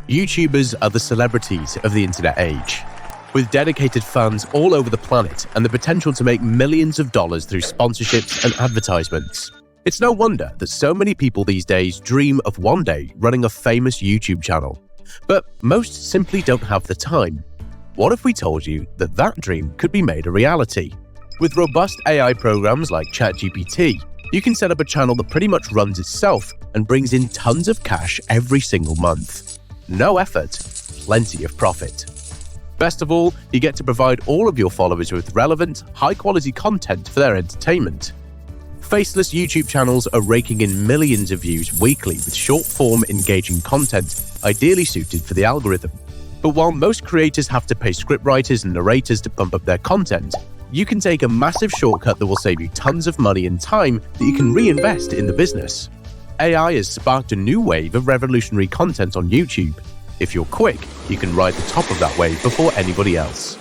YouTubers are the celebrities of the internet age, with dedicated fans all over the planet and the potential to make millions of dollars through sponsorships and advertisements. It's no wonder that so many people these days dream of one day running a famous YouTube channel. But most simply don't have the time. What if we told you that that dream could be made a reality? With robust AI programs like ChatGPT, you can set up a channel that pretty much runs itself and brings in tons of cash every single month. No effort, plenty of profit. Best of all, you get to provide all of your followers with relevant, high-quality content for their entertainment. Faceless YouTube channels are raking in millions of views weekly with short-form, engaging content ideally suited for the algorithm. But while most creators have to pay scriptwriters and narrators to pump up their content, you can take a massive shortcut that will save you tons of money and time that you can reinvest in the business. AI has sparked a new wave of revolutionary content on YouTube. If you're quick, you can ride the top of that wave before anybody else.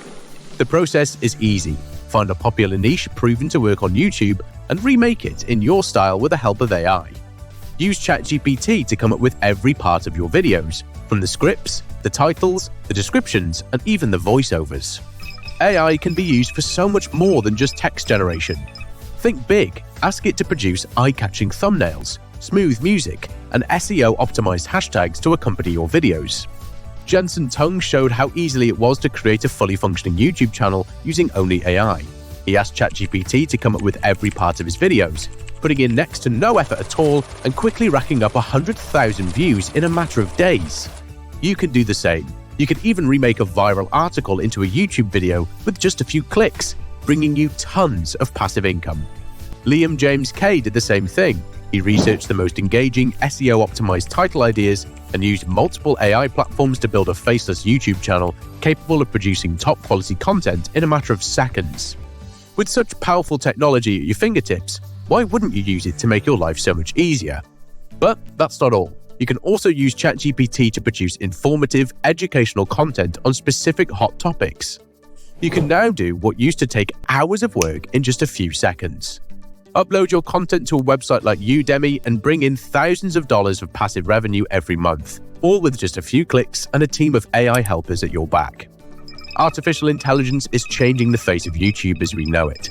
The process is easy. Find a popular niche proven to work on YouTube and remake it in your style with the help of AI. Use ChatGPT to come up with every part of your videos, from the scripts, the titles, the descriptions, and even the voiceovers. AI can be used for so much more than just text generation. Think big. Ask it to produce eye-catching thumbnails, smooth music, and SEO-optimized hashtags to accompany your videos. Jensen Tung showed how easily it was to create a fully functioning YouTube channel using only AI. He asked ChatGPT to come up with every part of his videos, putting in next to no effort at all and quickly racking up 100,000 views in a matter of days. You can do the same. You can even remake a viral article into a YouTube video with just a few clicks, bringing you tons of passive income. Liam James Kay did the same thing. He researched the most engaging SEO-optimized title ideas and used multiple AI platforms to build a faceless YouTube channel capable of producing top-quality content in a matter of seconds. With such powerful technology at your fingertips, why wouldn't you use it to make your life so much easier? But that's not all. You can also use ChatGPT to produce informative, educational content on specific hot topics. You can now do what used to take hours of work in just a few seconds. Upload your content to a website like Udemy and bring in thousands of dollars of passive revenue every month, all with just a few clicks and a team of AI helpers at your back. Artificial intelligence is changing the face of YouTube as we know it.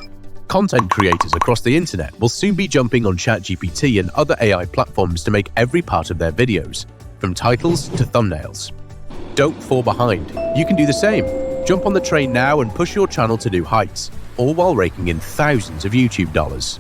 Content creators across the internet will soon be jumping on ChatGPT and other AI platforms to make every part of their videos, from titles to thumbnails. Don't fall behind. You can do the same. Jump on the train now and push your channel to new heights, all while raking in thousands of YouTube dollars.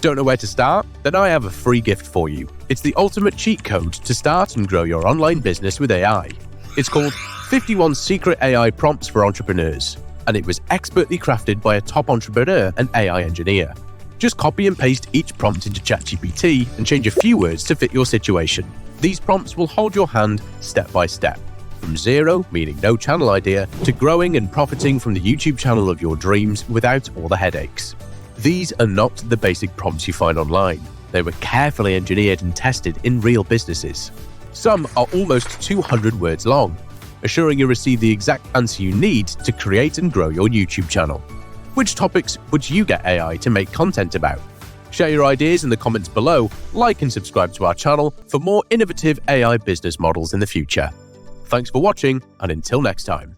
Don't know where to start? Then I have a free gift for you. It's the ultimate cheat code to start and grow your online business with AI. It's called 51 Secret AI Prompts for Entrepreneurs, and it was expertly crafted by a top entrepreneur and AI engineer. Just copy and paste each prompt into ChatGPT and change a few words to fit your situation. These prompts will hold your hand step by step, from zero, meaning no channel idea, to growing and profiting from the YouTube channel of your dreams without all the headaches. These are not the basic prompts you find online. They were carefully engineered and tested in real businesses. Some are almost 200 words long, assuring you receive the exact answer you need to create and grow your YouTube channel. Which topics would you get AI to make content about? Share your ideas in the comments below, like and subscribe to our channel for more innovative AI business models in the future. Thanks for watching, and until next time.